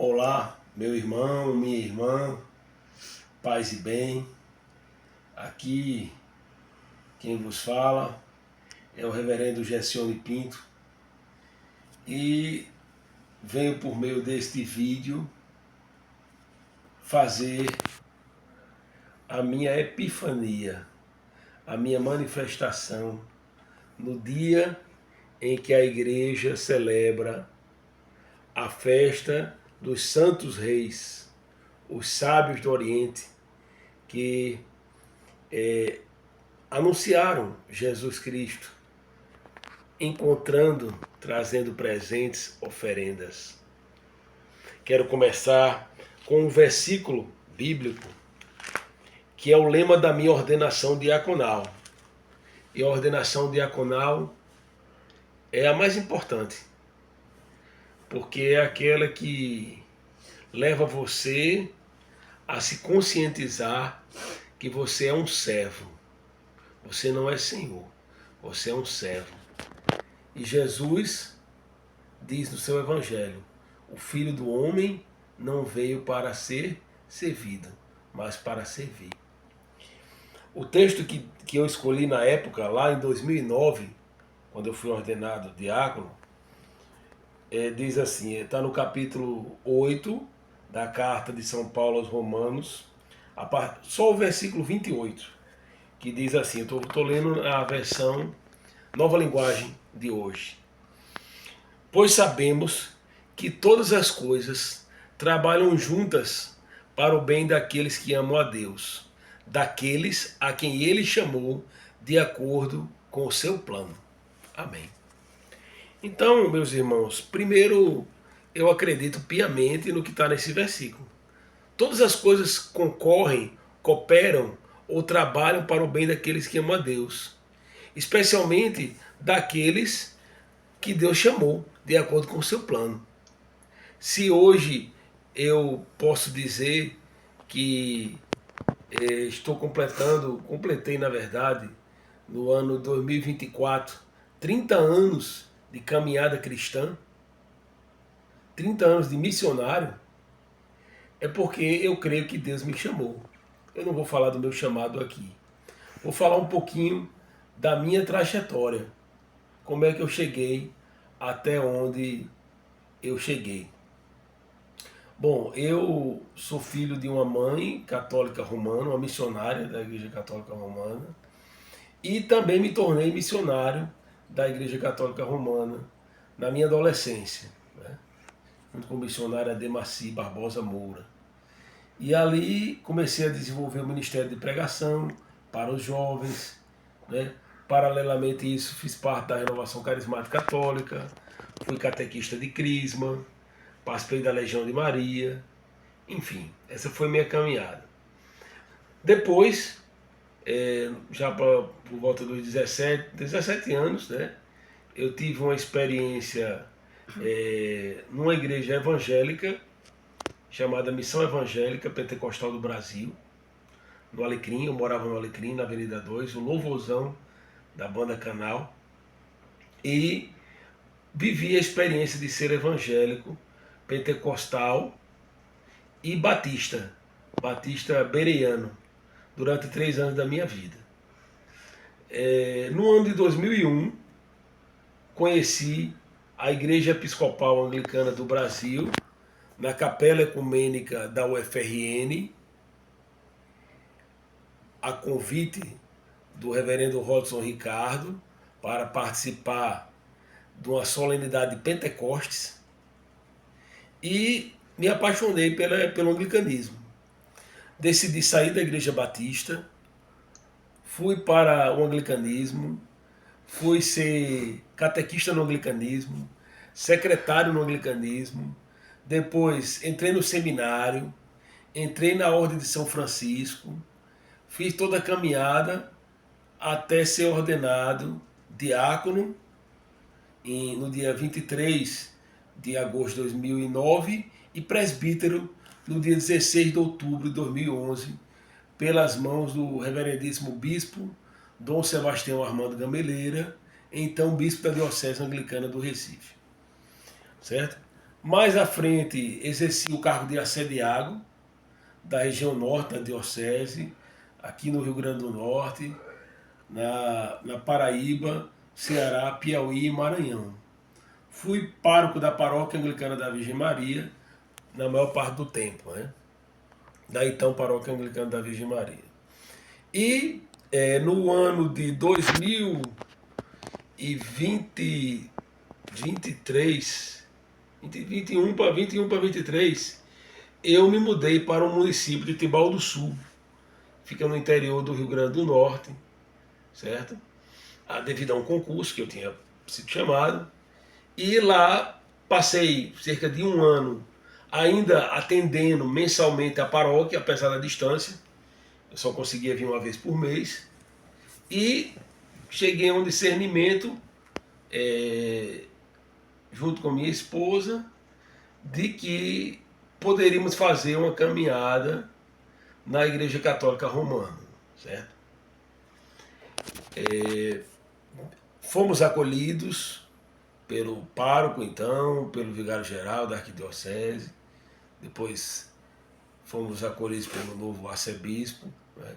Olá, meu irmão, minha irmã, paz e bem. Aqui quem vos fala é o reverendo Gessione Pinto e venho por meio deste vídeo fazer a minha epifania, a minha manifestação no dia em que a igreja celebra a festa dos Santos Reis, os sábios do Oriente, que anunciaram Jesus Cristo, encontrando, trazendo presentes, oferendas. Quero começar com um versículo bíblico que é o lema da minha ordenação diaconal. E a ordenação diaconal é a mais importante, porque é aquela que leva você a se conscientizar que você é um servo. Você não é senhor, você é um servo. E Jesus diz no seu evangelho: o Filho do Homem não veio para ser servido, mas para servir. O texto que eu escolhi na época, lá em 2009, quando eu fui ordenado diácono, diz assim, está no capítulo 8 da carta de São Paulo aos Romanos, só o versículo 28, que diz assim, estou lendo a versão Nova Linguagem de hoje. Pois sabemos que todas as coisas trabalham juntas para o bem daqueles que amam a Deus, daqueles a quem Ele chamou de acordo com o seu plano. Amém. Então, meus irmãos, primeiro eu acredito piamente no que está nesse versículo. Todas as coisas concorrem, cooperam ou trabalham para o bem daqueles que amam a Deus, especialmente daqueles que Deus chamou de acordo com o seu plano. Se hoje eu posso dizer que completei na verdade, no ano 2024, 30 anos de caminhada cristã, 30 anos de missionário, é porque eu creio que Deus me chamou. Eu não vou falar do meu chamado aqui. Vou falar um pouquinho da minha trajetória, como é que eu cheguei até onde eu cheguei. Bom, eu sou filho de uma mãe católica romana, uma missionária da Igreja Católica Romana, e também me tornei missionário da Igreja Católica Romana na minha adolescência, né? Junto com o missionário Ademaci Barbosa Moura. E ali comecei a desenvolver o ministério de pregação para os jovens, né? Paralelamente a isso, fiz parte da Renovação Carismática Católica, fui catequista de Crisma, participei da Legião de Maria, enfim, essa foi minha caminhada. Depois, já por volta dos 17 anos, né, eu tive uma experiência numa igreja evangélica, chamada Missão Evangélica Pentecostal do Brasil, no Alecrim. Eu morava no Alecrim, na Avenida 2, o louvorzão da banda Canal, e vivi a experiência de ser evangélico, pentecostal e batista bereano, durante 3 anos da minha vida. No ano de 2001, conheci a Igreja Episcopal Anglicana do Brasil, na Capela Ecumênica da UFRN, a convite do reverendo Rodson Ricardo, para participar de uma solenidade de Pentecostes, e me apaixonei pelo anglicanismo. Decidi sair da Igreja Batista, fui para o anglicanismo, fui ser catequista no anglicanismo, secretário no anglicanismo, depois entrei no seminário, entrei na Ordem de São Francisco, fiz toda a caminhada até ser ordenado diácono no dia 23 de agosto de 2009 e presbítero no dia 16 de outubro de 2011, pelas mãos do reverendíssimo bispo Dom Sebastião Armando Gameleira, então bispo da Diocese Anglicana do Recife. Certo? Mais à frente, exerci o cargo de assediago da região norte da diocese, aqui no Rio Grande do Norte, na Paraíba, Ceará, Piauí e Maranhão. Fui pároco da paróquia anglicana da Virgem Maria na maior parte do tempo, né? Da então paróquia anglicana da Virgem Maria. E no ano de 2020, 23, 21 para 23, eu me mudei para o município de Tibau do Sul, fica no interior do Rio Grande do Norte, certo? Devido a um concurso que eu tinha sido chamado, e lá passei cerca de um ano ainda atendendo mensalmente a paróquia, apesar da distância, eu só conseguia vir uma vez por mês, e cheguei a um discernimento, junto com minha esposa, de que poderíamos fazer uma caminhada na Igreja Católica Romana, certo? Fomos acolhidos pelo pároco, então, pelo vigário-geral da arquidiocese, depois fomos acolhidos pelo novo arcebispo, né?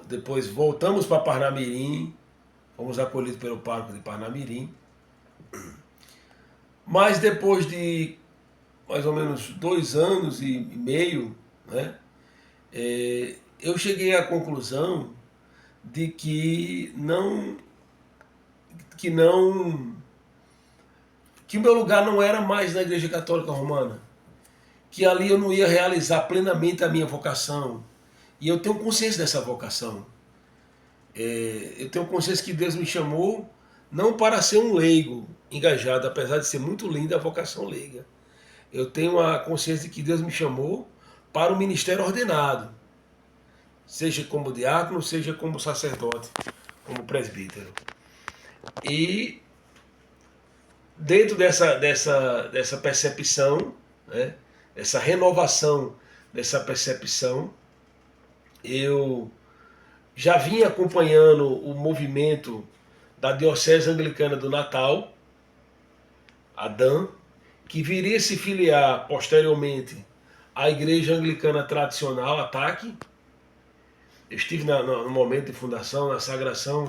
Depois voltamos para Parnamirim, fomos acolhidos pelo pároco de Parnamirim, mas depois de mais ou menos 2 anos e meio, né, eu cheguei à conclusão de que o meu lugar não era mais na Igreja Católica Romana, que ali eu não ia realizar plenamente a minha vocação. E eu tenho consciência dessa vocação. Eu tenho consciência que Deus me chamou não para ser um leigo engajado, apesar de ser muito linda a vocação leiga. Eu tenho a consciência de que Deus me chamou para o ministério ordenado, seja como diácono, seja como sacerdote, como presbítero. E dentro dessa percepção, né, essa renovação dessa percepção, eu já vinha acompanhando o movimento da Diocese Anglicana do Natal, a DAN, que viria se filiar posteriormente à Igreja Anglicana Tradicional, a TAC. Eu estive no momento de fundação, na sagração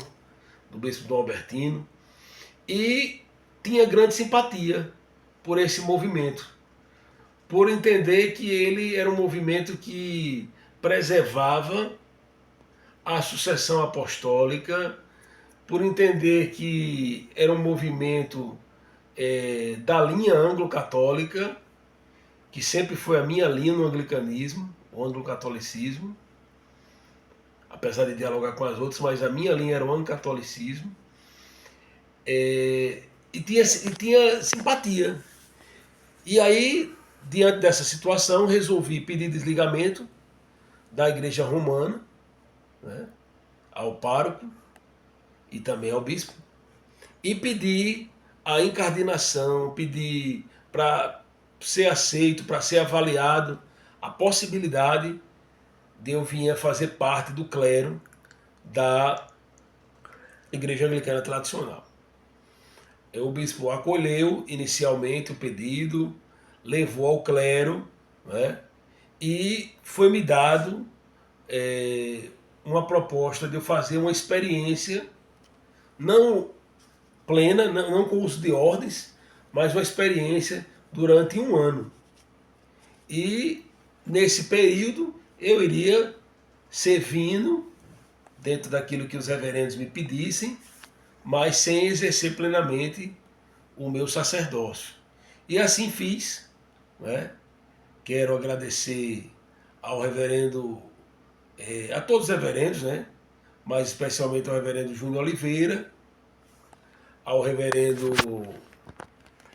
do Bispo Dom Albertino, e tinha grande simpatia por esse movimento, por entender que ele era um movimento que preservava a sucessão apostólica, por entender que era um movimento da linha anglo-católica, que sempre foi a minha linha no anglicanismo, o anglo-catolicismo, apesar de dialogar com as outras, mas a minha linha era o anglo-catolicismo, e tinha simpatia. E aí, diante dessa situação, resolvi pedir desligamento da Igreja Romana, né, ao pároco e também ao bispo, e pedir a incardinação, pedir para ser aceito, para ser avaliado a possibilidade de eu vir a fazer parte do clero da Igreja Anglicana Tradicional. O bispo acolheu inicialmente o pedido, levou ao clero, né, e foi-me dado uma proposta de eu fazer uma experiência, não plena, não com uso de ordens, mas uma experiência durante um ano. E nesse período eu iria servindo dentro daquilo que os reverendos me pedissem, mas sem exercer plenamente o meu sacerdócio. E assim fiz, né? Quero agradecer ao reverendo, a todos os reverendos, né? Mas especialmente ao reverendo Júnior Oliveira, ao reverendo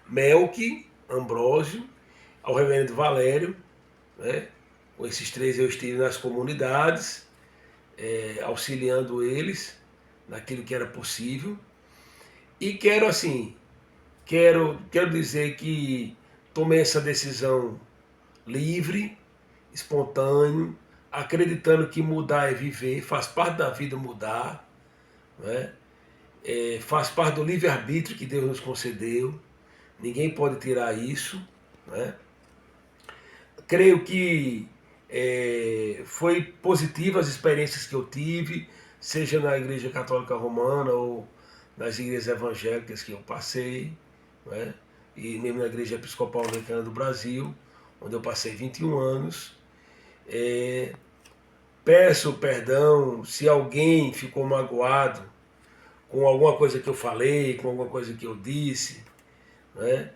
Melqui Ambrósio, ao reverendo Valério, né? Com esses três eu estive nas comunidades, auxiliando eles naquilo que era possível. E quero dizer que tomei essa decisão livre, espontâneo, acreditando que mudar é viver, faz parte da vida mudar, né? Faz parte do livre-arbítrio que Deus nos concedeu. ninguém pode tirar isso, né? Creio que foi positiva as experiências que eu tive, seja na Igreja Católica Romana ou nas igrejas evangélicas que eu passei, né? E mesmo na Igreja Episcopal Anglicana do Brasil, onde eu passei 21 anos. Peço perdão se alguém ficou magoado com alguma coisa que eu falei, com alguma coisa que eu disse, né?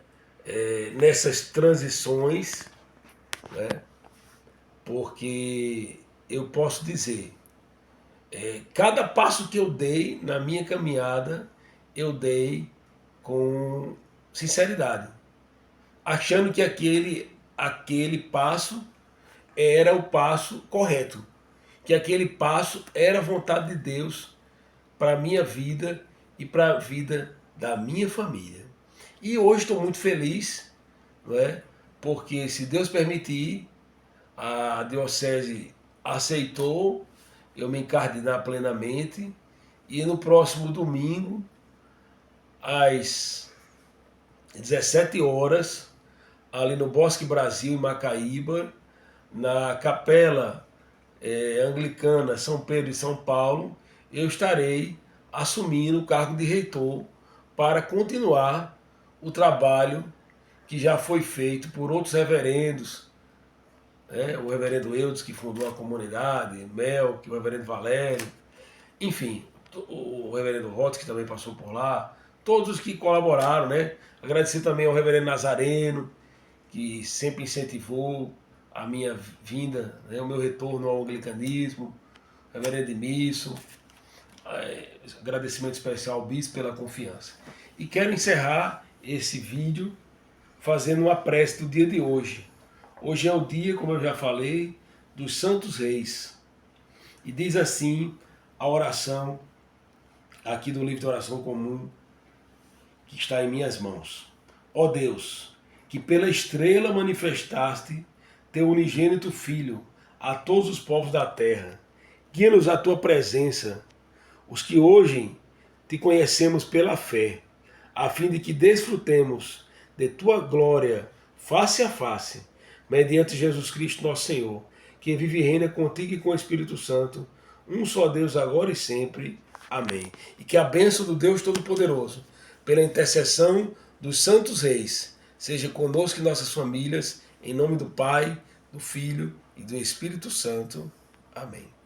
Nessas transições, né? Porque eu posso dizer, cada passo que eu dei na minha caminhada, eu dei com sinceridade, achando que aquele passo era o passo correto, que aquele passo era a vontade de Deus para a minha vida e para a vida da minha família. E hoje estou muito feliz, não é? Porque, se Deus permitir, a diocese aceitou eu me encardinar plenamente, e no próximo domingo, às 17 horas, ali no Bosque Brasil, em Macaíba, na Capela Anglicana São Pedro e São Paulo, eu estarei assumindo o cargo de reitor para continuar o trabalho que já foi feito por outros reverendos, o reverendo Eudes, que fundou a comunidade, Mel, que o reverendo Valério, enfim, o reverendo Rotes, que também passou por lá, todos os que colaboraram, né? Agradecer também ao reverendo Nazareno, que sempre incentivou a minha vinda, né? O meu retorno ao anglicanismo, reverendo Edmilson, agradecimento especial ao bispo pela confiança. E quero encerrar esse vídeo fazendo uma prece do dia de hoje. Hoje é o dia, como eu já falei, dos Santos Reis. E diz assim a oração aqui do livro de oração comum que está em minhas mãos. Ó Deus, que pela estrela manifestaste teu unigênito Filho a todos os povos da terra, guia-nos à tua presença, os que hoje te conhecemos pela fé, a fim de que desfrutemos de tua glória face a face, mediante Jesus Cristo nosso Senhor, que vive e reina contigo e com o Espírito Santo, um só Deus, agora e sempre. Amém. E que a bênção do Deus Todo-Poderoso, pela intercessão dos santos reis, seja conosco e nossas famílias, em nome do Pai, do Filho e do Espírito Santo. Amém.